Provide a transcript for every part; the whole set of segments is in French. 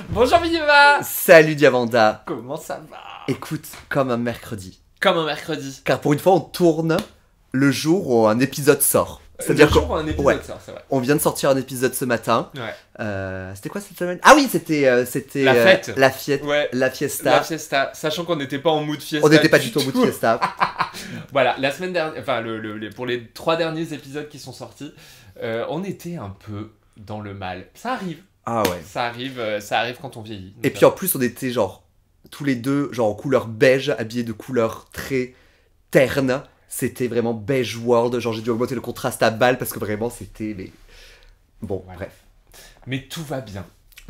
Bonjour Minima. Salut Diamanda. Comment ça va? Écoute, comme un mercredi. Comme un mercredi. Car pour une fois, on tourne le jour où un épisode sort. C'est-à-dire le jour où un épisode sort, c'est vrai. On vient de sortir un épisode ce matin. Ouais. C'était quoi cette semaine? Ah oui, c'était la fête. Ouais. La fiesta. La fiesta. Sachant qu'on n'était pas en mood fiesta. On n'était pas du tout en mood fiesta. Voilà, la semaine dernière, enfin pour les 3 derniers épisodes qui sont sortis, on était un peu dans le mal. Ça arrive. Ah ouais. Ça arrive quand on vieillit. Et puis en plus, on était genre tous les deux genre en couleur beige, habillés de couleurs très ternes. C'était vraiment beige world, genre j'ai dû augmenter le contraste à balle parce que vraiment c'était... Mais... Bon, voilà. Bref. Mais tout va bien.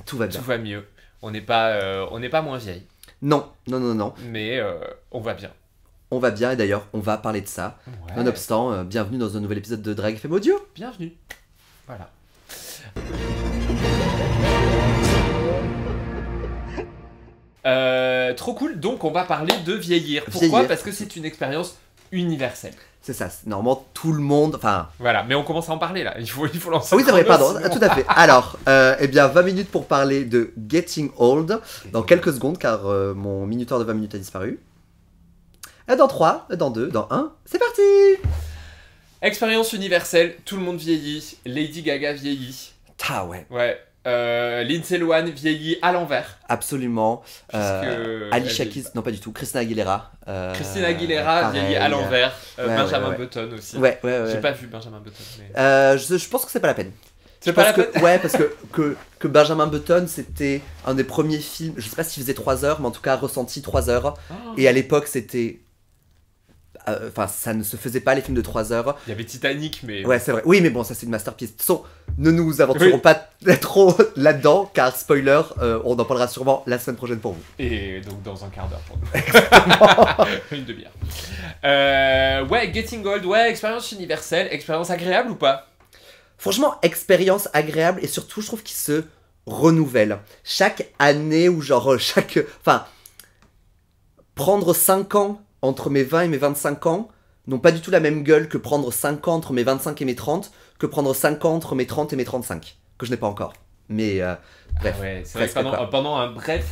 Tout va bien. Tout va mieux. On n'est pas moins vieille. Non. Mais on va bien. On va bien et d'ailleurs on va parler de ça. Ouais. Nonobstant, bienvenue dans un nouvel épisode de Drag FM Audio. Bienvenue. Voilà. Trop cool, donc on va parler de vieillir. Pourquoi ? Parce que c'est une expérience universelle. C'est ça, normalement tout le monde... Enfin... Voilà, mais on commence à en parler là, il faut lancer... Ah oui c'est vrai, pardon, tout à fait. Alors, eh bien 20 minutes pour parler de Getting Old, dans quelques secondes car mon minuteur de 20 minutes a disparu. Dans 3, dans 2, dans 1, c'est parti. Expérience universelle, tout le monde vieillit, Lady Gaga vieillit. Ah ouais. Ouais. Lindsay Lohan vieillit à l'envers. Absolument. Alicia Keys, non pas du tout. Christina Aguilera. Christina Aguilera vieillit à l'envers. Benjamin Button aussi. Ouais. J'ai pas vu Benjamin Button. Mais... je pense que c'est pas la peine. C'est pas la peine. Ouais, parce que Benjamin Button, c'était un des premiers films. Je sais pas s'il faisait 3 heures, mais en tout cas ressenti 3 heures. Oh. Et à l'époque, c'était. Enfin, ça ne se faisait pas les films de 3 heures. Il y avait Titanic, mais... Ouais, c'est vrai. Oui, mais bon, ça c'est une masterpiece. De toute façon, ne nous aventurons pas trop là-dedans, car spoiler, on en parlera sûrement la semaine prochaine pour vous. Et donc dans un quart d'heure pour nous. Une demi-heure. Ouais, Getting Old, ouais, expérience universelle, expérience agréable ou pas ? Franchement, expérience agréable, et surtout, je trouve qu'il se renouvelle. Chaque année, ou genre, Enfin, prendre 5 ans entre mes 20 et mes 25 ans n'ont pas du tout la même gueule que prendre 5 ans entre mes 25 et mes 30, que prendre 5 ans entre mes 30 et mes 35, que je n'ai pas encore. Mais bref. Ah ouais, c'est vrai que pendant un bref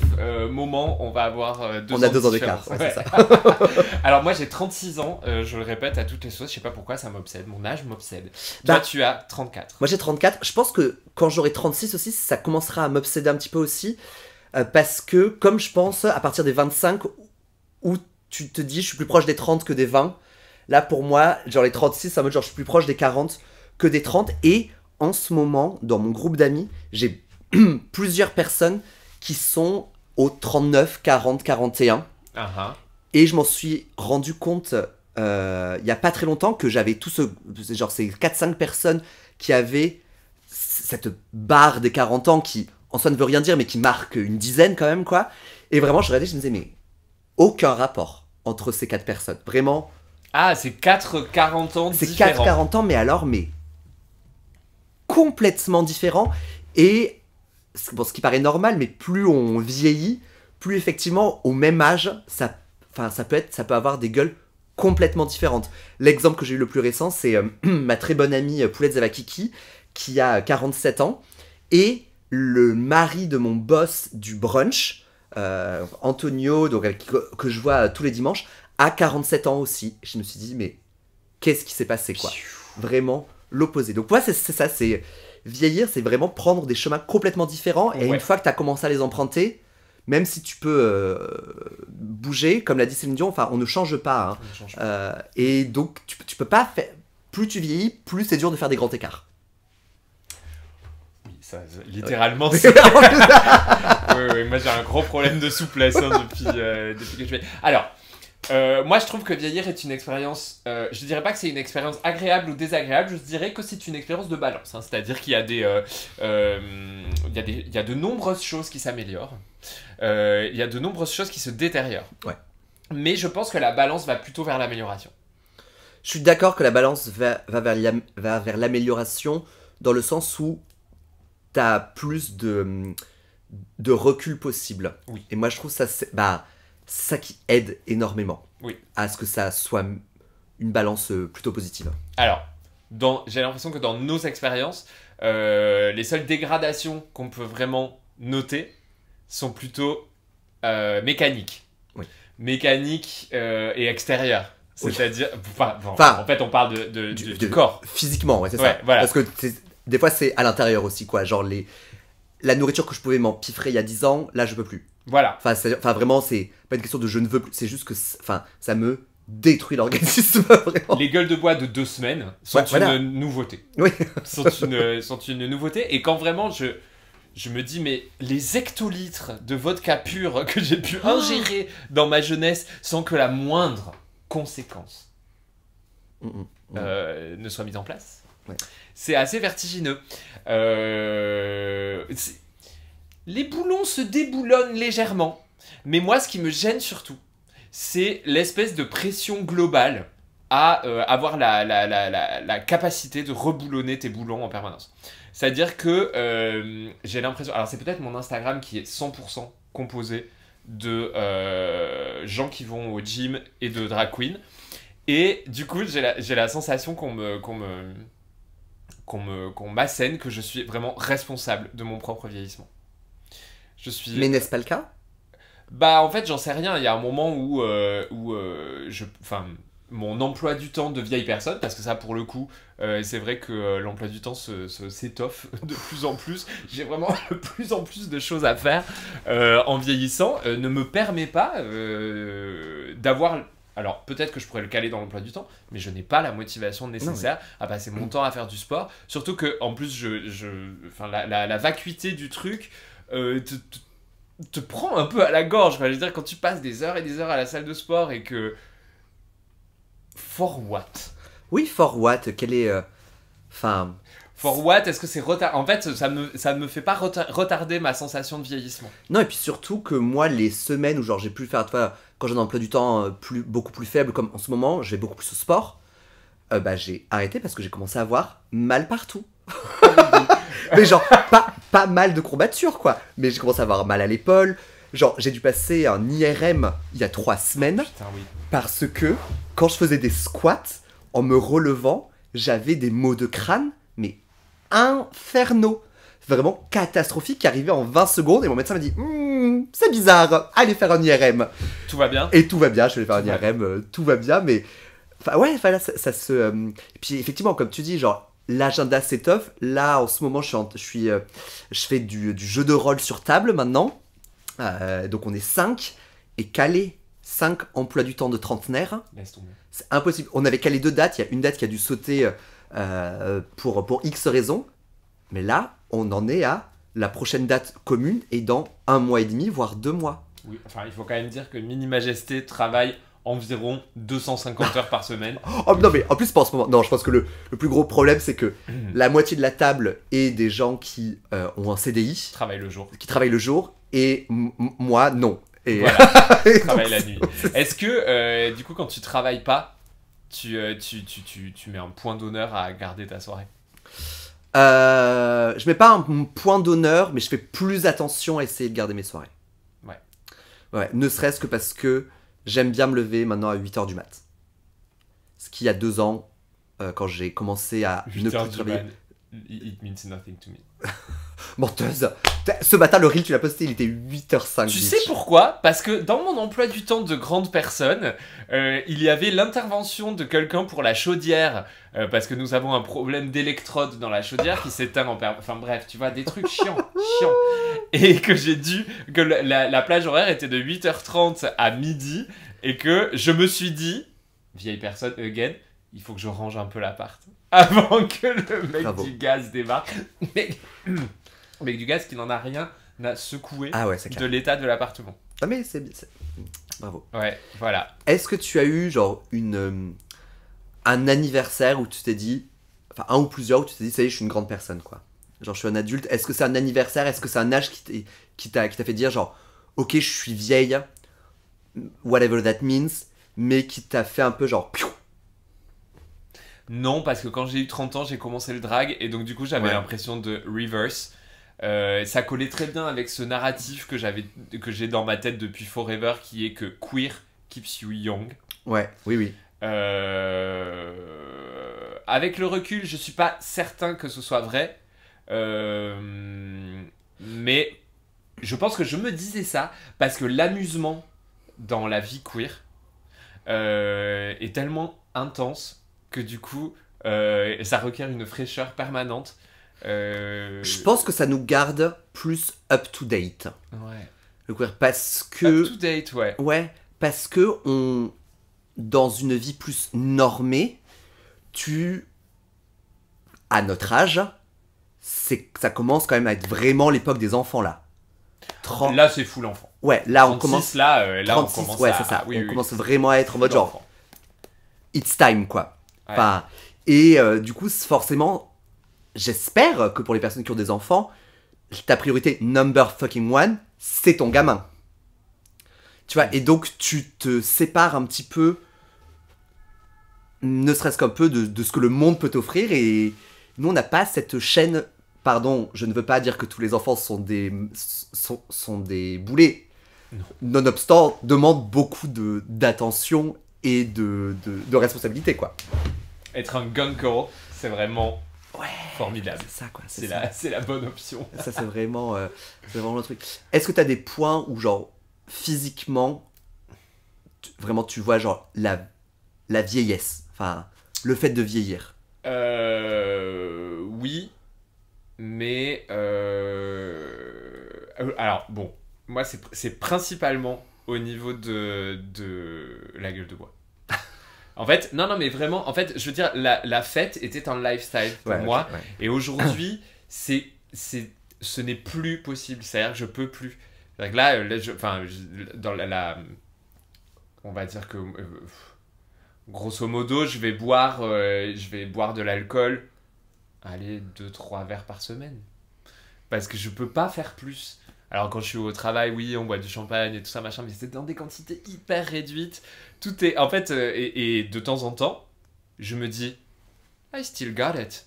moment, on va avoir 2 ans. On a 2 ans d'écart, ouais, c'est ça. Alors moi j'ai 36 ans, je le répète à toutes les sauces, je sais pas pourquoi ça m'obsède, mon âge m'obsède. Toi tu as 34. Moi j'ai 34, je pense que quand j'aurai 36 aussi, ça commencera à m'obséder un petit peu aussi, parce que comme je pense à partir des 25, où tu te dis je suis plus proche des 30 que des 20, là pour moi, genre les 36, c'est en mode genre je suis plus proche des 40 que des 30, et en ce moment, dans mon groupe d'amis, j'ai plusieurs personnes qui sont aux 39, 40, 41, et je m'en suis rendu compte il y a pas très longtemps que j'avais genre ces 4-5 personnes qui avaient cette barre des 40 ans qui, en soi ne veut rien dire, mais qui marque une dizaine quand même, quoi, et vraiment je regardais, je me disais mais aucun rapport entre ces 4 personnes. Vraiment. Ah, c'est 4 40 ans différents. C'est 4 40 ans, mais alors, complètement différents. Et, bon, ce qui paraît normal, mais plus on vieillit, plus effectivement, au même âge, ça peut avoir des gueules complètement différentes. L'exemple que j'ai eu le plus récent, c'est ma très bonne amie Poulette Zavakiki, qui a 47 ans, et le mari de mon boss du brunch, Antonio, donc, que je vois tous les dimanches, a 47 ans aussi. Et je me suis dit, mais qu'est-ce qui s'est passé, quoi ? Vraiment l'opposé. Donc moi, c'est ça, c'est vieillir, c'est vraiment prendre des chemins complètement différents. Et une fois que tu as commencé à les emprunter, même si tu peux bouger, comme l'a dit Céline Dion, enfin, on ne change pas. Hein. Et donc, tu peux pas faire... Plus tu vieillis, plus c'est dur de faire des grands écarts. Ça, littéralement, c'est... oui, moi j'ai un gros problème de souplesse depuis que je fais. Alors, moi je trouve que vieillir est une expérience, je dirais pas que c'est une expérience agréable ou désagréable, je dirais que c'est une expérience de balance, hein. C'est-à-dire qu'il y a il y a de nombreuses choses qui s'améliorent, il y a de nombreuses choses qui se détériorent. Ouais. Mais je pense que la balance va plutôt vers l'amélioration. Je suis d'accord que la balance va vers l'amélioration, dans le sens où t'as plus de recul possible. Oui. Et moi, je trouve ça, ça qui aide énormément à ce que ça soit une balance plutôt positive. Alors, j'ai l'impression que dans nos expériences, les seules dégradations qu'on peut vraiment noter sont plutôt mécaniques. Oui. Mécaniques et extérieures. Oui. C'est-à-dire, Enfin, en fait, on parle du corps. Physiquement, ouais, c'est Ouais, ça. voilà. Parce que des fois, c'est à l'intérieur aussi, quoi. Genre, la nourriture que je pouvais m'empiffrer il y a 10 ans, là, je peux plus. Voilà. Enfin, vraiment, c'est pas une question de je ne veux plus. C'est juste que ça me détruit l'organisme, vraiment. Les gueules de bois de 2 semaines sont Ouais, voilà. une nouveauté. Oui. sont une nouveauté. Et quand vraiment je me dis, mais les hectolitres de vodka pur que j'ai pu ingérer dans ma jeunesse sans que la moindre conséquence ne soit mise en place, Ouais. c'est assez vertigineux. Les boulons se déboulonnent légèrement. Mais moi, ce qui me gêne surtout, c'est l'espèce de pression globale à avoir la capacité de reboulonner tes boulons en permanence. C'est-à-dire que j'ai l'impression... Alors c'est peut-être mon Instagram qui est 100% composé de gens qui vont au gym et de drag queens. Et du coup, j'ai la sensation qu'on m'assène que je suis vraiment responsable de mon propre vieillissement. Mais n'est-ce pas le cas? Bah en fait j'en sais rien, il y a un moment où mon emploi du temps de vieille personne, parce que ça pour le coup c'est vrai que l'emploi du temps s'étoffe de plus en plus, j'ai vraiment de plus en plus de choses à faire en vieillissant, ne me permet pas d'avoir... Alors peut-être que je pourrais le caler dans l'emploi du temps, mais je n'ai pas la motivation nécessaire à passer mon temps à faire du sport, surtout que en plus la vacuité du truc te prend un peu à la gorge. Enfin, je veux dire, quand tu passes des heures et des heures à la salle de sport et que... For what? Oui, for what? Quel est... Enfin... For what? Est-ce que c'est retard? En fait, ça ne me fait pas retarder ma sensation de vieillissement. Non, et puis surtout que moi, les semaines où genre j'ai pu le faire, tu vois, quand j'ai un emploi du temps beaucoup plus faible, comme en ce moment, je vais beaucoup plus au sport, bah j'ai arrêté parce que j'ai commencé à avoir mal partout. Mais genre, pas mal de courbatures, quoi. Mais j'ai commencé à avoir mal à l'épaule. Genre, j'ai dû passer un IRM il y a 3 semaines. Putain, oui. Parce que, quand je faisais des squats, en me relevant, j'avais des maux de crâne, mais infernaux. Vraiment catastrophique, qui arrivait en 20 secondes. Et mon médecin m'a dit, c'est bizarre, allez faire un IRM. Tout va bien? Et tout va bien, je vais faire un IRM, tout va bien, mais... Enfin, ouais, voilà, ça se... Et puis, effectivement, comme tu dis, genre... L'agenda s'étoffe. Là, en ce moment, je fais du jeu de rôle sur table maintenant. Donc, on est 5. Et calé 5 emplois du temps de trentenaire, Laisse tomber. c'est impossible. On avait calé 2 dates. Il y a une date qui a dû sauter pour X raisons. Mais là, on en est à la prochaine date commune et dans 1 mois et demi, voire 2 mois. Oui, enfin, il faut quand même dire que Mini Majesté travaille environ 250 heures par semaine. Oh non, mais en plus, pas en ce moment. Non, je pense que le plus gros problème, c'est que la moitié de la table est des gens qui ont un CDI, Travaille le jour. qui travaillent le jour, et moi, non. Et Voilà, et travaille donc, la nuit. Est-ce que, du coup, quand tu travailles pas, tu mets un point d'honneur à garder ta soirée? je mets pas un point d'honneur, mais je fais plus attention à essayer de garder mes soirées. Ouais. Ouais, ne serait-ce que parce que j'aime bien me lever maintenant à 8h du mat. Ce qui, il y a 2 ans, quand j'ai commencé à 8 ne heures plus du travailler... man, it means nothing to me. Menteuse. Ce matin, le reel, tu l'as posté, il était 8h05. Tu sais pourquoi? Parce que dans mon emploi du temps de grande personne, il y avait l'intervention de quelqu'un pour la chaudière, parce que nous avons un problème d'électrode dans la chaudière qui s'éteint en permanence. Enfin bref, tu vois, des trucs chiants. Et que j'ai dû... que la plage horaire était de 8h30 à midi, et que je me suis dit, vieille personne, again, il faut que je range un peu l'appart avant que le mec Bravo. du gaz débarque. Mais... Le mec du gaz qui n'en a rien n'a secoué Ah ouais, c'est de clair. l'état de l'appartement. Ah mais c'est... Bravo. Ouais, voilà. Est-ce que tu as eu genre un anniversaire où tu t'es dit, enfin un ou plusieurs où tu t'es dit ça y est je suis une grande personne quoi. Genre je suis un adulte. Est-ce que c'est un anniversaire? Est-ce que c'est un âge qui t'a fait dire genre ok je suis vieille, whatever that means, mais qui t'a fait un peu genre piou. Non, parce que quand j'ai eu 30 ans, j'ai commencé le drag et donc du coup j'avais Ouais. l'impression de reverse. Ça collait très bien avec ce narratif que j'ai dans ma tête depuis forever qui est que queer keeps you young. Ouais, oui. Avec le recul, je suis pas certain que ce soit vrai, Mais je pense que je me disais ça parce que l'amusement dans la vie queer est tellement intense que du coup, ça requiert une fraîcheur permanente. Je pense que ça nous garde plus up to date. Ouais. Le queer, parce que... Up to date, ouais. Ouais, parce que dans une vie plus normée, à notre âge, ça commence quand même à être vraiment l'époque des enfants, là. Là, c'est fou l'enfant. Ouais, là, 36, on commence... là, 36, on commence ouais, à... c'est ça. Oui, on commence vraiment à être en mode genre... l'enfant. It's time, quoi. Ouais. Enfin, et du coup, forcément, j'espère que pour les personnes qui ont des enfants, ta priorité number fucking one, c'est ton gamin. Tu vois, et donc tu te sépares un petit peu, ne serait-ce qu'un peu de ce que le monde peut t'offrir, et nous, on n'a pas cette chaîne... Pardon, je ne veux pas dire que tous les enfants sont des boulets. Non. Nonobstant, demandent beaucoup d'attention et de responsabilité, quoi. Être un gunkle, c'est vraiment formidable. C'est ça, quoi. C'est la bonne option. Ça, c'est vraiment le truc. Est-ce que tu as des points où, genre, physiquement, vraiment, tu vois, genre, la vieillesse, enfin, le fait de vieillir? Oui, mais... alors, bon, moi, c'est principalement au niveau de la gueule de bois. En fait, non, mais vraiment, en fait, je veux dire, la fête était un lifestyle pour moi. Okay, ouais. Et aujourd'hui, ce n'est plus possible. C'est-à-dire que je peux plus. Là, dans on va dire que, grosso modo, je vais boire de l'alcool, allez, 2-3 verres par semaine. Parce que je peux pas faire plus. Alors quand je suis au travail, oui, on boit du champagne et tout ça, machin, mais c'est dans des quantités hyper réduites. Tout est... En fait, et de temps en temps, je me dis, I still got it.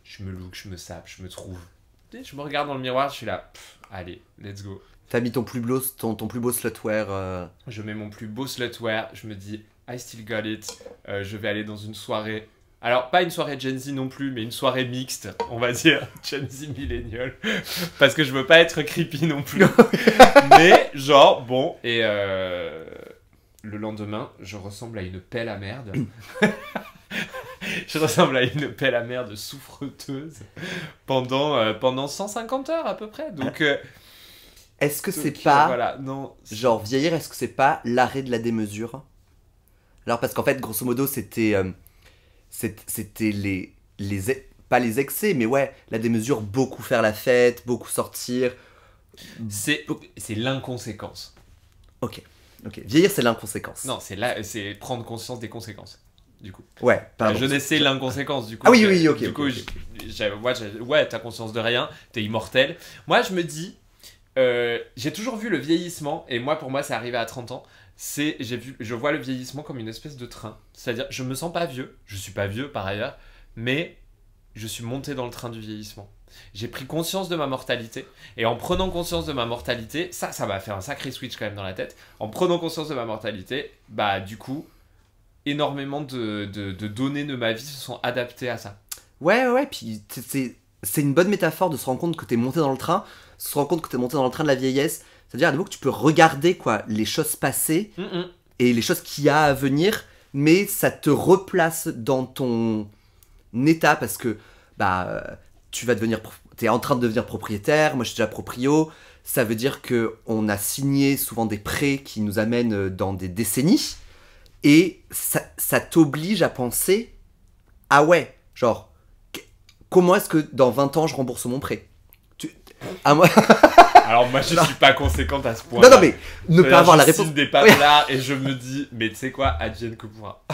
Je me look, je me sape, je me trouve. Et je me regarde dans le miroir, je suis là, allez, let's go. T'as mis ton plus beau slutwear. Je mets mon plus beau slutwear, je me dis, I still got it. Je vais aller dans une soirée... Alors, pas une soirée Gen Z non plus, mais une soirée mixte, on va dire, Gen Z millennial. Parce que je veux pas être creepy non plus. Mais, genre, bon, et le lendemain, je ressemble à une pelle à merde. Je ressemble à une pelle à merde souffreteuse pendant 150 heures à peu près. Donc, est-ce que c'est pas... voilà, non. Genre, vieillir, est-ce que c'est pas l'arrêt de la démesure? Alors, parce qu'en fait, grosso modo, c'était pas les excès, mais ouais, la démesure, beaucoup faire la fête, beaucoup sortir. C'est l'inconséquence. Ok. Vieillir, c'est l'inconséquence. Non, c'est prendre conscience des conséquences, du coup. Ouais, pardon. Je sais l'inconséquence, du coup. Ah oui, ok. Du coup, ouais, t'as conscience de rien, t'es immortel. Moi, je me dis, j'ai toujours vu le vieillissement, et pour moi, c'est arrivé à 30 ans. Je vois le vieillissement comme une espèce de train. C'est-à-dire, je me sens pas vieux, je suis pas vieux par ailleurs, mais je suis monté dans le train du vieillissement. J'ai pris conscience de ma mortalité, et en prenant conscience de ma mortalité, ça m'a fait un sacré switch quand même dans la tête. En prenant conscience de ma mortalité, bah du coup, énormément de données de ma vie se sont adaptées à ça. Ouais, puis c'est une bonne métaphore de se rendre compte que t'es monté dans le train, se rendre compte que t'es monté dans le train de la vieillesse. C'est-à-dire à nouveau que tu peux regarder quoi, les choses passées et les choses qu'il y a à venir, mais ça te replace dans ton état parce que t'es en train de devenir propriétaire, moi je suis déjà proprio, ça veut dire qu'on a signé souvent des prêts qui nous amènent dans des décennies, et ça t'oblige à penser, ah ouais, genre, comment est-ce que dans 20 ans je rembourse mon prêt? Alors moi je suis pas conséquente à ce point. Non mais ne pas avoir la réponse. Je signe des paplards et je me dis mais tu sais quoi, advienne que pourra.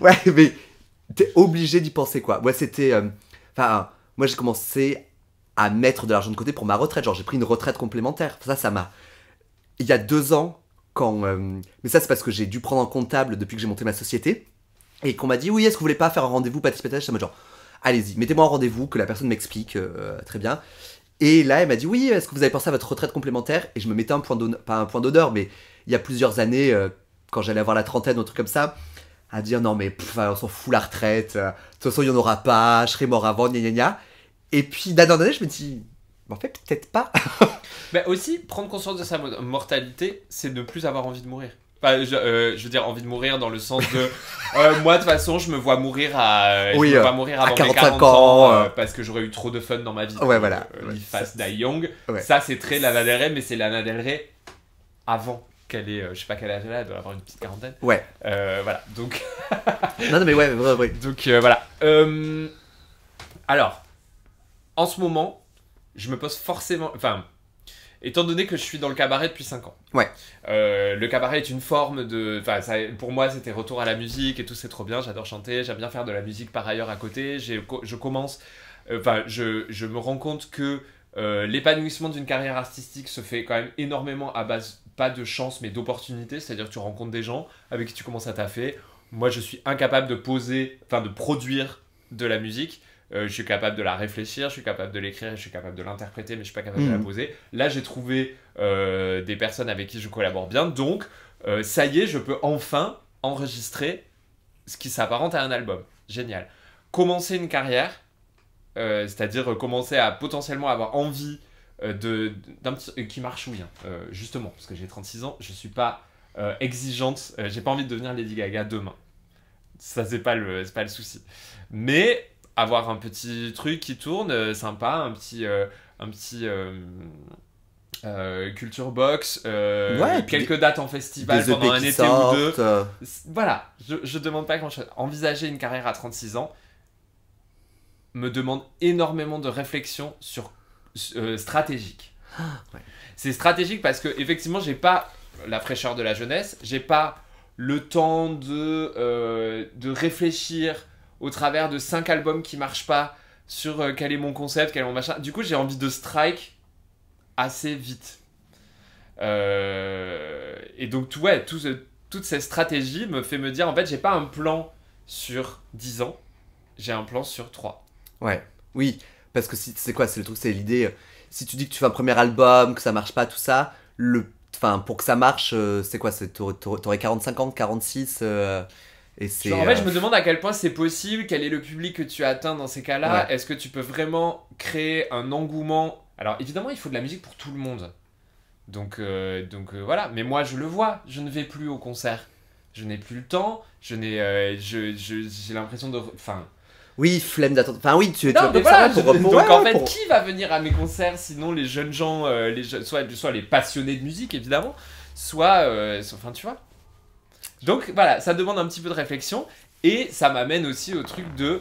Ouais mais t'es obligé d'y penser quoi. Moi c'était moi j'ai commencé à mettre de l'argent de côté pour ma retraite, genre j'ai pris une retraite complémentaire. Ça m'a il y a 2 ans quand mais ça c'est parce que j'ai dû prendre un comptable depuis que j'ai monté ma société et qu'on m'a dit oui, est-ce que vous voulez pas faire un rendez-vous patati, ça m'a genre allez-y, mettez-moi un rendez-vous que la personne m'explique très bien. Et là, elle m'a dit, oui, est-ce que vous avez pensé à votre retraite complémentaire? Et je me mettais pas un point d'honneur, mais il y a plusieurs années, quand j'allais avoir la trentaine ou un truc comme ça, à dire, non mais on s'en fout la retraite, de toute façon il n'y en aura pas, je serai mort avant, gna gna gna. Et puis d'année en année, je me dis, en fait, peut-être pas. Mais aussi, prendre conscience de sa mortalité, c'est ne plus avoir envie de mourir. Enfin, je veux dire, envie de mourir dans le sens de... moi, de toute façon, je me vois mourir je me vois mourir avant mes 40 ans parce que j'aurais eu trop de fun dans ma vie. Ouais, voilà. Live Fast, Die Young. Ouais. Ça, c'est très Lana Del Rey, mais c'est Lana Del Rey avant qu'elle ait... je sais pas quel âge elle doit avoir une petite quarantaine. Ouais. Voilà, donc... non, mais ouais. Donc, voilà. Alors, en ce moment, je me pose forcément... Enfin... Étant donné que je suis dans le cabaret depuis 5 ans. Ouais. Le cabaret est une forme de... Enfin, pour moi, c'était retour à la musique et tout, c'est trop bien. J'adore chanter, j'aime bien faire de la musique par ailleurs à côté. Je commence... Enfin, je me rends compte que l'épanouissement d'une carrière artistique se fait quand même énormément à base, pas de chance, mais d'opportunités. C'est-à-dire que tu rencontres des gens avec qui tu commences à taffer. Moi, je suis incapable de de produire de la musique. Je suis capable de la réfléchir, je suis capable de l'écrire, je suis capable de l'interpréter, mais je suis pas capable de la poser. Là, j'ai trouvé des personnes avec qui je collabore bien, donc ça y est, je peux enfin enregistrer ce qui s'apparente à un album. Génial. Commencer une carrière, c'est-à-dire commencer à potentiellement avoir envie d'un petit... qui marchouille, justement, parce que j'ai 36 ans, je suis pas exigeante, j'ai pas envie de devenir Lady Gaga demain. Ça, c'est pas le souci. Mais... avoir un petit truc qui tourne, sympa, un petit culture box, quelques dates en festival pendant un été ou deux. Voilà, je demande pas grand chose. Envisager une carrière à 36 ans me demande énormément de réflexion sur stratégique. Ouais. C'est stratégique parce que effectivement j'ai pas la fraîcheur de la jeunesse, j'ai pas le temps de réfléchir au travers de 5 albums qui marchent pas sur quel est mon concept, quel est mon machin. Du coup, j'ai envie de strike assez vite. Et donc, toute cette stratégie me fait me dire, en fait, j'ai pas un plan sur 10 ans, j'ai un plan sur 3. Ouais, oui, parce que c'est quoi, c'est le truc, c'est l'idée, si tu dis que tu fais un premier album, que ça marche pas, tout ça, pour que ça marche, c'est quoi, t'aurais 45 ans, 46 et c'est, en fait, je me demande à quel point c'est possible, quel est le public que tu atteins dans ces cas-là. Ouais. Est-ce que tu peux vraiment créer un engouement? Alors évidemment, il faut de la musique pour tout le monde. Donc voilà. Mais moi, je le vois. Je ne vais plus au concert. Je n'ai plus le temps. J'ai l'impression de... Enfin... Oui, flemme d'attendre. Enfin oui, tu non, mais voilà, donc en fait, qui va venir à mes concerts sinon les jeunes gens, soit les passionnés de musique évidemment, soit enfin tu vois. Donc voilà, ça demande un petit peu de réflexion et ça m'amène aussi au truc de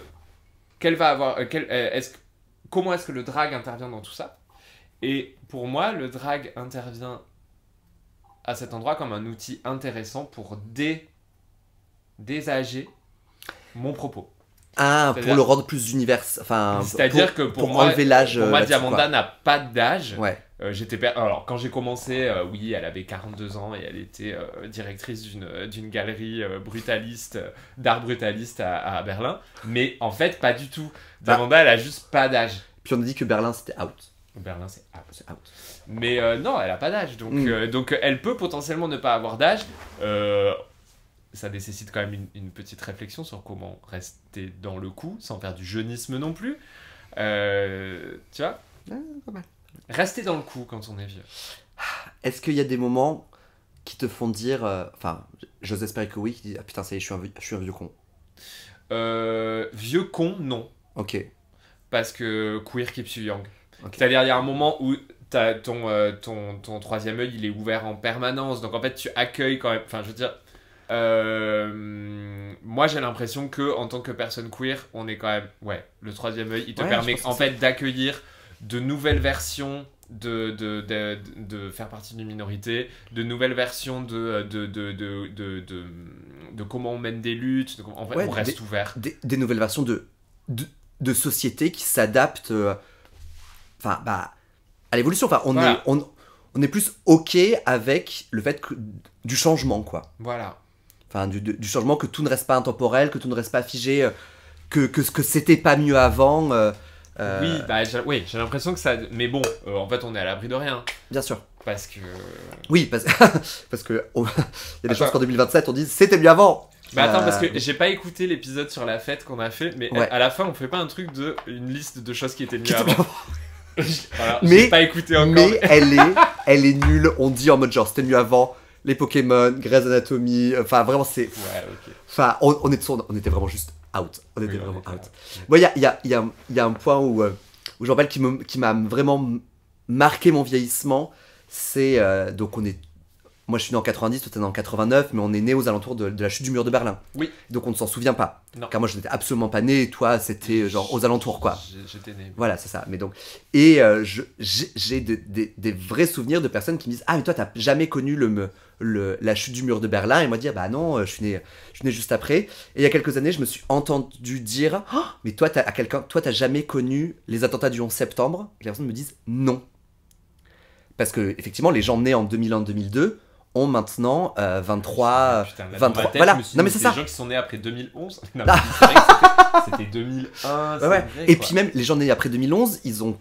comment est-ce que le drag intervient dans tout ça. Et pour moi, le drag intervient à cet endroit comme un outil intéressant pour désager mon propos. Ah, pour le rendre plus universel. Enfin, c'est-à-dire que pour moi, enlever l'âge. Pour moi, Diamanda n'a pas d'âge. Ouais. Alors, quand j'ai commencé, oui, elle avait 42 ans et elle était directrice d'une galerie brutaliste, d'art brutaliste à Berlin. Mais en fait, pas du tout. Diamanda, elle a juste pas d'âge. Puis on a dit que Berlin, c'était out. Berlin, c'est out. Mais non, elle a pas d'âge. Donc elle peut potentiellement ne pas avoir d'âge. Ça nécessite quand même une petite réflexion sur comment rester dans le coup, sans faire du jeunisme non plus. Tu vois ? Pas mal. Rester dans le coup quand on est vieux. Est-ce qu'il y a des moments qui te font dire... Enfin, j'ose espérer que oui, qui disent « Ah putain, ça y est, je suis un vieux con ». Vieux con, non. Ok. Parce que queer keeps you young. Okay. C'est-à-dire, il y a un moment où t'as ton troisième œil, il est ouvert en permanence. Donc en fait, tu accueilles quand même... Enfin, je veux dire... moi j'ai l'impression que en tant que personne queer on est quand même le troisième œil il te permet en fait d'accueillir de nouvelles versions de faire partie d'une minorité, de nouvelles versions de comment on mène des luttes, en fait on reste ouvert, des nouvelles versions de société qui s'adaptent à l'évolution. Enfin on est plus ok avec le fait du changement quoi. Voilà. Enfin, du changement, que tout ne reste pas intemporel, que tout ne reste pas figé, que c'était pas mieux avant. Oui, j'ai l'impression que ça... Mais bon, en fait, on est à l'abri de rien. Bien sûr. Parce que... Oui, parce que il y a des chances qu'en 2027, on dise « C'était mieux avant !» Mais attends, parce que j'ai pas écouté l'épisode sur la fête qu'on a fait, mais Ouais. à la fin, on fait pas un truc de une liste de choses qui étaient mieux avant. Voilà, Mais- j'ai pas écouté encore. Mais elle est nulle. On dit en mode genre c'était mieux avant. Les Pokémon, Grey's Anatomy. Enfin, vraiment, c'est. Ouais, ok. Enfin, on était vraiment juste out. On était Oui, vraiment était out. out. Moi, il y a un point où j'en parle qui m'a vraiment marqué mon vieillissement. C'est. Donc, moi, je suis né en 90, toi, t'es né en 89, mais on est né aux alentours de la chute du mur de Berlin. Oui. Donc, on ne s'en souvient pas. Non. Car moi, je n'étais absolument pas né, et toi, c'était genre aux alentours, quoi. J'étais né. Voilà, c'est ça. Mais donc, et j'ai des vrais souvenirs de personnes qui me disent ah mais toi t'as jamais connu la chute du mur de Berlin et moi dire bah non je suis né juste après. Et il y a quelques années je me suis entendu dire ah, mais toi t'as jamais connu les attentats du 11 septembre. Et les personnes me disent non parce que effectivement les gens nés en 2001-2002 ont maintenant 23 Putain, là, 23 dans ma tête, voilà je me suis non dit, mais c'est ça. Les gens qui sont nés après 2011. Non, mais c'est vrai que c'était 2001. Ouais, ouais. Vrai, Et quoi. puis même les gens nés après 2011, ils ont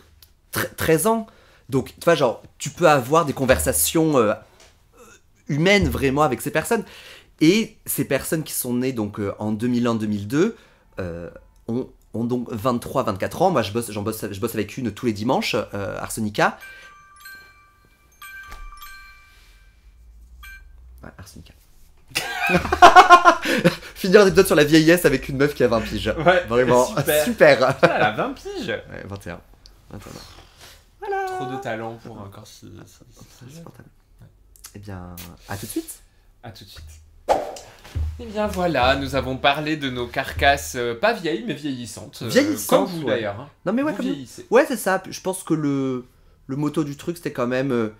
13 ans. Donc tu vois, genre, tu peux avoir des conversations humaines vraiment avec ces personnes. Et ces personnes qui sont nées donc en 2001-2002 ont donc 23-24 ans. Moi, je bosse avec une tous les dimanches, Arsenica. Ouais, Arsenica. Finir un épisode sur la vieillesse avec une meuf qui a 20 piges. Ouais, Vraiment, super. super. Putain, elle a 20 piges. Ouais, 21. 21 ans. Trop de talent pour un corps si jeune. Insupportable. Eh bien, à tout de suite. À tout de suite. Et bien voilà, nous avons parlé de nos carcasses pas vieilles mais vieillissantes. Vieillissantes, comme vous ouais. d'ailleurs. Hein. Non mais ouais, Vous comme... vieillissez. ouais c'est ça. Je pense que le motto du truc c'était quand même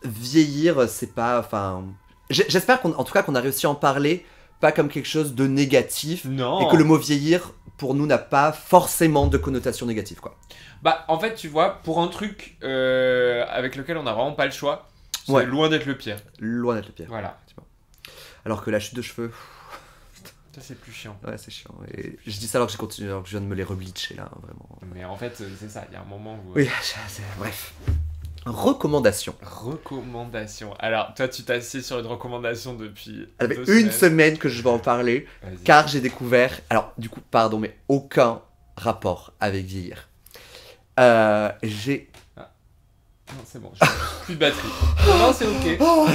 vieillir, c'est pas. Enfin, j'espère en tout cas qu'on a réussi à en parler, pas comme quelque chose de négatif, Non. et que le mot vieillir pour nous n'a pas forcément de connotation négative quoi. Bah en fait tu vois, pour un truc avec lequel on n'a vraiment pas le choix, c'est Ouais. loin d'être le pire. Loin d'être le pire. Voilà. Alors que la chute de cheveux, Ça c'est plus chiant. ouais c'est chiant. Et je dis ça alors que j'ai continué, alors que je viens de me les rebleacher là, vraiment. Mais en fait c'est ça, il y a un moment où... Oui, bref. Recommandation. Recommandation. Alors toi tu t'assieds sur une recommandation depuis Ça fait 2 une semaines. semaine que je vais en parler. Vas-y. Car j'ai découvert, alors du coup, pardon, mais aucun rapport avec vieillir. J'ai... Non c'est bon, j'ai plus de batterie. Non c'est ok. Non,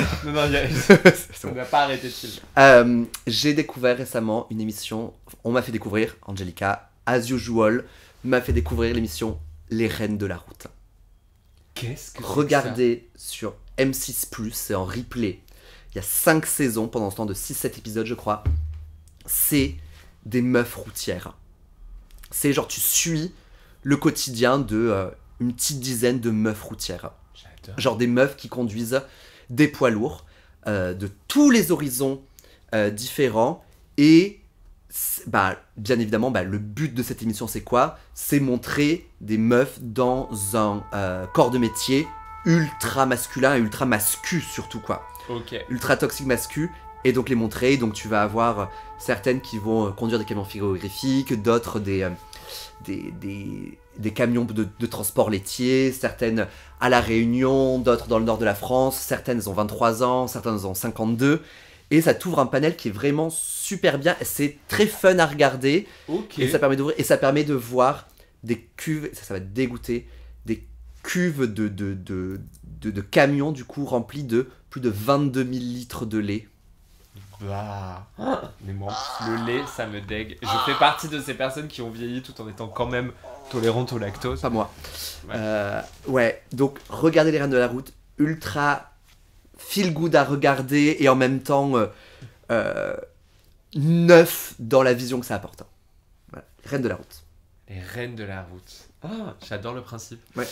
ça n'a pas arrêté de filmer. J'ai découvert récemment une émission, on m'a fait découvrir, Angelica, as usual, m'a fait découvrir l'émission Les Reines de la Route. Qu'est-ce que Regardez sur M6+, c'est en replay. Il y a 5 saisons, pendant ce temps de 6-7 épisodes je crois. C'est des meufs routières. C'est genre tu suis le quotidien de une petite dizaine de meufs routières. J'adore. Genre des meufs qui conduisent des poids lourds de tous les horizons différents. Et bah, bien évidemment, bah, le but de cette émission c'est quoi? C'est montrer des meufs dans un corps de métier ultra masculin et ultra mascu surtout quoi. Ok. Ultra toxique mascu. Et donc les montrer, donc tu vas avoir certaines qui vont conduire des camions frigorifiques, d'autres des camions de transport laitier, certaines à La Réunion, d'autres dans le nord de la France, certaines ont 23 ans, certaines ont 52, et ça t'ouvre un panel qui est vraiment super bien, c'est très fun à regarder, Ok. et ça permet d'ouvrir, et ça permet de voir des cuves, ça va te dégoûter, des cuves de camions du coup remplis de plus de 22 000 litres de lait. Bah. Mais moi, le lait, ça me dégue. Je fais partie de ces personnes qui ont vieilli tout en étant quand même tolérantes au lactose. Pas moi. Ouais. Ouais, donc regardez les Reines de la Route, ultra feel good à regarder et en même temps neuf dans la vision que ça apporte. Voilà, Reines de la Route. Les Reines de la Route. Ah, j'adore le principe. Ouais.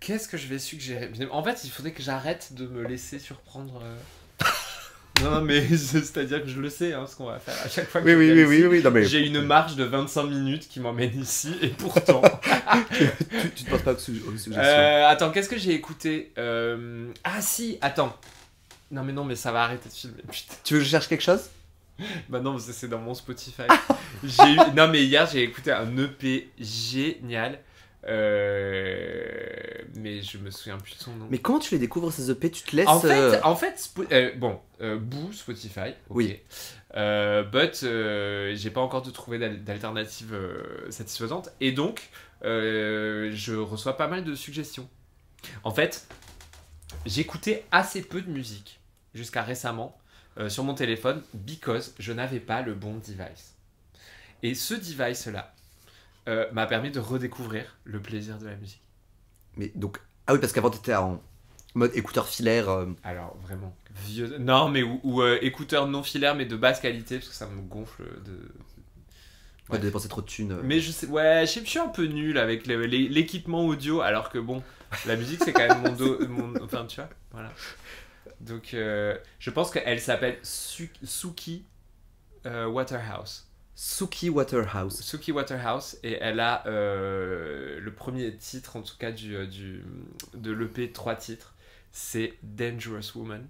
Qu'est-ce que je vais suggérer? En fait, il faudrait que j'arrête de me laisser surprendre. Non, mais c'est-à-dire que je le sais, hein, ce qu'on va faire à chaque fois que je viens ici. non mais J'ai une marche de 25 minutes qui m'emmène ici, et pourtant... tu te penses pas aux suggestions. Attends, qu'est-ce que j'ai écouté? Ah si, attends. Non, mais ça va arrêter de filmer, putain. Tu veux que je cherche quelque chose? Bah non, c'est dans mon Spotify. Non, mais hier, j'ai écouté un EP génial. Mais je me souviens plus de son nom. Mais comment tu les découvres ces EP? Tu te laisses... Boo, Spotify, ok. Oui. J'ai pas encore trouvé d'alternative satisfaisante. Et donc, je reçois pas mal de suggestions. En fait, j'écoutais assez peu de musique, jusqu'à récemment, sur mon téléphone, because je n'avais pas le bon device. Et ce device-là m'a permis de redécouvrir le plaisir de la musique. Mais donc... Ah oui, parce qu'avant, t'étais en mode écouteur filaire. Alors, vraiment, vieux... Non, mais ou écouteur non filaire, mais de basse qualité, parce que ça me gonfle de... Ouais, de dépenser trop de thunes. Mais je sais, ouais, je suis un peu nul avec l'équipement audio, alors que bon, la musique c'est quand même enfin, tu vois, voilà. Donc, je pense qu'elle s'appelle Suki Waterhouse. Suki Waterhouse. Suki Waterhouse, et elle a le premier titre, en tout cas, de l'EP 3 titres, c'est Dangerous Woman.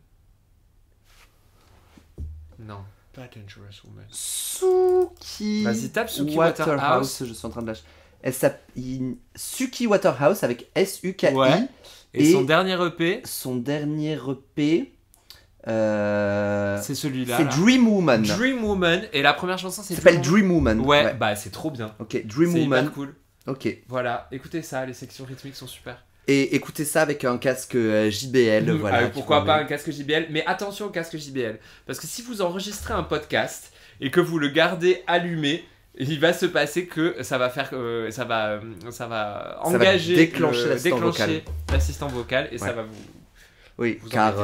Non, pas Dangerous Woman. Suki. Vas-y, tape Suki Waterhouse. Je suis en train de lâcher. Elle s'appelle Suki Waterhouse avec S-U-K-I. Ouais. Et son dernier EP. Son dernier EP. C'est celui-là. C'est là. Dream Woman. Dream Woman. Et la première chanson, c'est. Ça s'appelle Dream Woman. Ouais, bah c'est trop bien. Ok, Dream c'est Woman. Hyper cool. Ok. Voilà, écoutez ça, les sections rythmiques sont super. Et écoutez ça avec un casque JBL. Voilà. Pourquoi pas un casque JBL, mais attention au casque JBL. Parce que si vous enregistrez un podcast et que vous le gardez allumé, il va se passer que ça va faire ça va engager déclencher l'assistant vocal et ouais. Ça va vous. Oui, car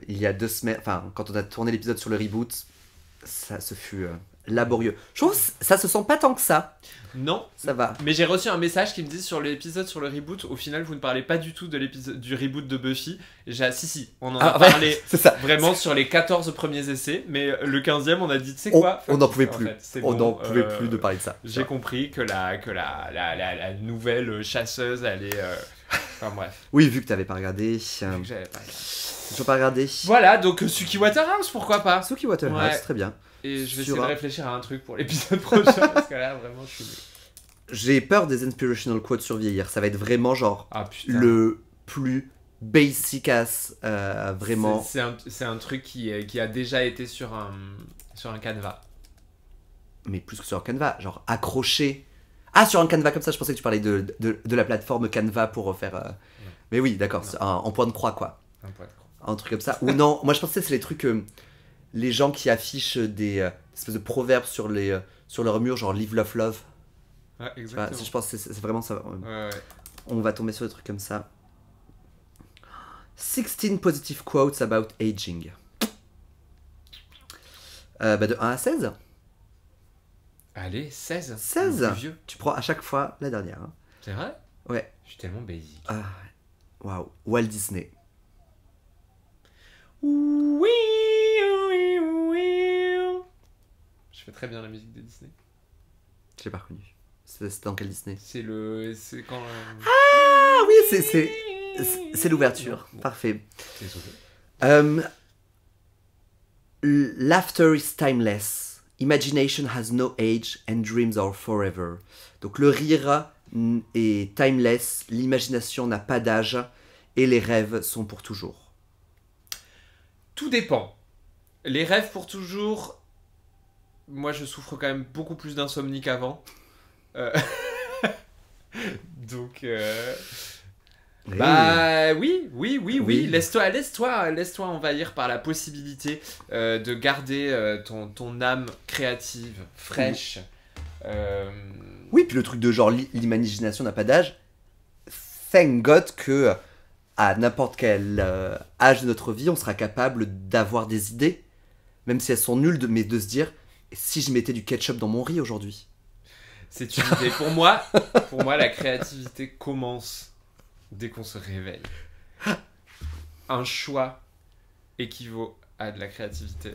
il y a 2 semaines, enfin quand on a tourné l'épisode sur le reboot, ça se fut laborieux. Je trouve que ça se sent pas tant que ça. Non, ça va. Mais j'ai reçu un message qui me dit sur l'épisode sur le reboot, au final vous ne parlez pas du tout de l'épisode du reboot de Buffy. Si, on en a parlé vraiment sur les 14 premiers essais, mais le 15e on a dit tu sais quoi, on n'en pouvait plus. En fait, on n'en pouvait plus de parler de ça. J'ai compris que la nouvelle chasseuse allait enfin bref. Oui, vu que t'avais pas regardé. Vu que j'avais pas regardé. J'ai pas regardé. Voilà, donc Suki Waterhouse, pourquoi pas. Suki Waterhouse, ouais. Très bien. Et je vais essayer de réfléchir à un truc pour l'épisode prochain, parce que là, vraiment, je suis nul. J'ai peur des inspirational quotes sur vieillir. Ça va être vraiment genre le plus basic ass, vraiment. C'est un truc qui a déjà été sur un canevas. Mais plus que sur un canevas, genre accroché. Ah, sur un canevas comme ça, je pensais que tu parlais de la plateforme Canva pour faire... Mais oui, d'accord, en point de croix, quoi. Un point de croix. Un truc comme ça. Ou non, moi je pensais que c'est les trucs... les gens qui affichent des espèces de proverbes sur leur mur, genre Live, Love, Love. Ouais, exactement. Enfin, je pense que c'est vraiment ça. Ouais. On va tomber sur des trucs comme ça. 16 positive quotes about aging. De 1 à 16. Allez, 16. 16 plus vieux. Tu prends à chaque fois la dernière. Hein. C'est vrai? Ouais. Je suis tellement basic. Waouh. Walt Disney. Oui. Je fais très bien la musique de Disney. Je l'ai pas reconnu. C'est dans quel Disney? C'est quand... Ah oui, c'est l'ouverture. Bon. Parfait. Désolé. Laughter is timeless. Imagination has no age and dreams are forever. Donc le rire est timeless, l'imagination n'a pas d'âge et les rêves sont pour toujours. Tout dépend. Les rêves pour toujours... Moi, je souffre quand même beaucoup plus d'insomnie qu'avant. Donc... Bah oui. Laisse-toi envahir par la possibilité de garder ton âme créative, fraîche. Oui, puis le truc de genre l'imagination n'a pas d'âge. Thank God que à n'importe quel âge de notre vie, on sera capable d'avoir des idées, même si elles sont nulles, mais de se dire si je mettais du ketchup dans mon riz aujourd'hui. C'est une idée. Pour moi, la créativité commence dès qu'on se réveille. Un choix équivaut à de la créativité.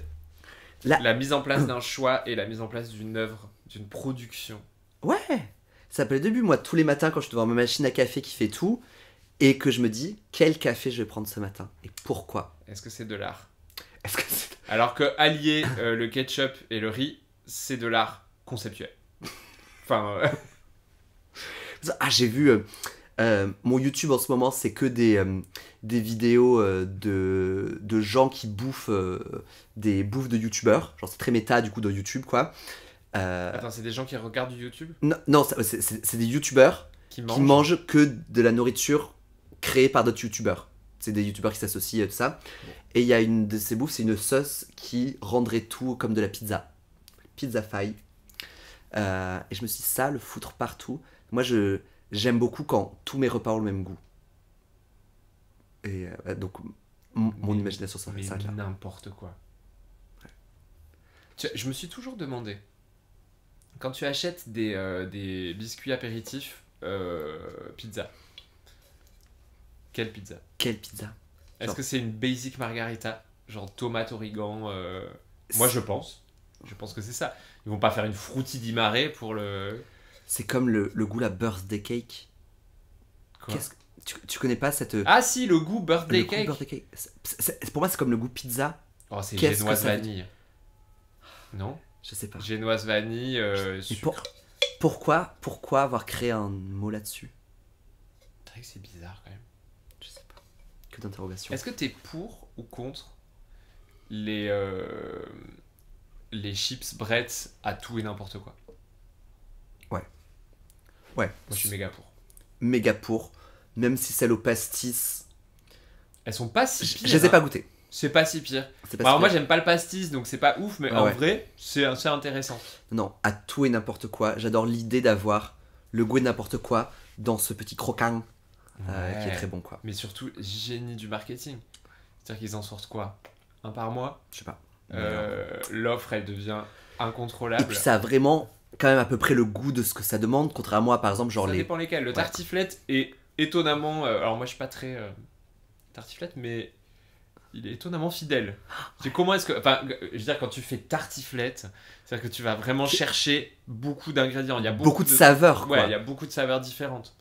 La mise en place d'un choix et la mise en place d'une œuvre, d'une production. Ouais, ça s'appelle le début. Moi, tous les matins, quand je suis devant ma machine à café qui fait tout, et que je me dis, quel café je vais prendre ce matin et pourquoi? Est-ce que c'est de l'art? Alors que allier le ketchup et le riz, c'est de l'art conceptuel. Enfin... j'ai vu Mon YouTube en ce moment, c'est que des vidéos de gens qui bouffent des bouffes de youtubeurs. Genre, c'est très méta du coup de YouTube, quoi. Attends, c'est des gens qui regardent du YouTube Non, c'est des youtubeurs qui qui mangent que de la nourriture créée par d'autres youtubeurs. C'est des youtubeurs qui s'associent et tout ça. Et il y a une de ces bouffes, c'est une sauce qui rendrait tout comme de la pizza. Pizza fry. Et je me suis dit, ça, le foutre partout. Moi, j'aime beaucoup quand tous mes repas ont le même goût. Et donc, mon imagination s'arrête là. N'importe quoi. Je me suis toujours demandé, quand tu achètes des biscuits apéritifs pizza, quelle pizza? Quelle pizza? Est-ce que c'est une basic margarita, genre tomate, origan Moi je pense que c'est ça. Ils vont pas faire une fruity di mare pour le... C'est comme le goût la birthday cake. Quoi? Tu connais pas cette... Ah si, le goût birthday le cake. Goût birthday cake. Pour moi, c'est comme le goût pizza. Oh, c'est Qu'est-ce génoise que ça veut vanille. Non? Je sais pas. Génoise vanille, sucre. Pourquoi avoir créé un mot là-dessus? C'est vrai que c'est bizarre quand même. Je sais pas. Que d'interrogation. Est-ce que t'es pour ou contre les chips Bretz à tout et n'importe quoi? Ouais. Moi je suis méga pour. Méga pour. Même si celles au pastis... Elles sont pas si pires. Je les ai pas goûtées. C'est pas si pire. C'est pas Alors si moi pire. j'aime pas le pastis donc c'est pas ouf, mais en vrai c'est intéressant. Non, à tout et n'importe quoi. J'adore l'idée d'avoir le goût de n'importe quoi dans ce petit croquant qui est très bon, quoi. Mais surtout, génie du marketing. C'est-à-dire qu'ils en sortent quoi? Un par mois? Je sais pas. L'offre elle devient incontrôlable. Et puis ça a vraiment quand même à peu près le goût de ce que ça demande, contrairement à par exemple genre ça les... dépend lesquels. Le tartiflette est étonnamment... alors moi je suis pas très tartiflette, mais il est étonnamment fidèle. Comment est-ce que... Enfin, je veux dire, quand tu fais tartiflette, c'est-à-dire que tu vas vraiment chercher beaucoup d'ingrédients. Il y a beaucoup de saveurs, quoi. Ouais, il y a beaucoup de saveurs différentes.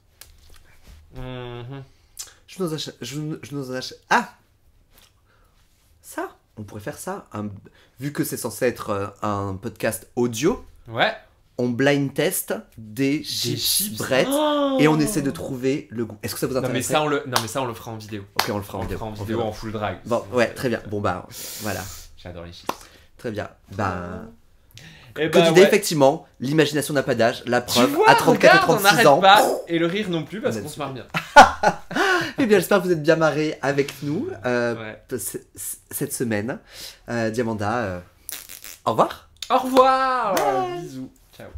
Je nous en achète... Ah! Ça, on pourrait faire ça. Vu que c'est censé être un podcast audio, ouais. On blind test des chips Bretz et on essaie de trouver le goût. Est-ce que ça vous intéresse? Non mais ça on le fera en vidéo. Ok, on le fera en vidéo. En full drag. Bon, ouais, très bien. Bon bah voilà. J'adore les chips. Très bien. Bah et que d'idée, effectivement, l'imagination n'a pas d'âge. La preuve, tu vois, à 34 et 36 ans. Pas, et le rire non plus parce qu'on se marre bien. Eh bien, j'espère que vous êtes bien marrés avec nous cette semaine. Diamanda, au revoir. Au revoir. Bisous. Ciao.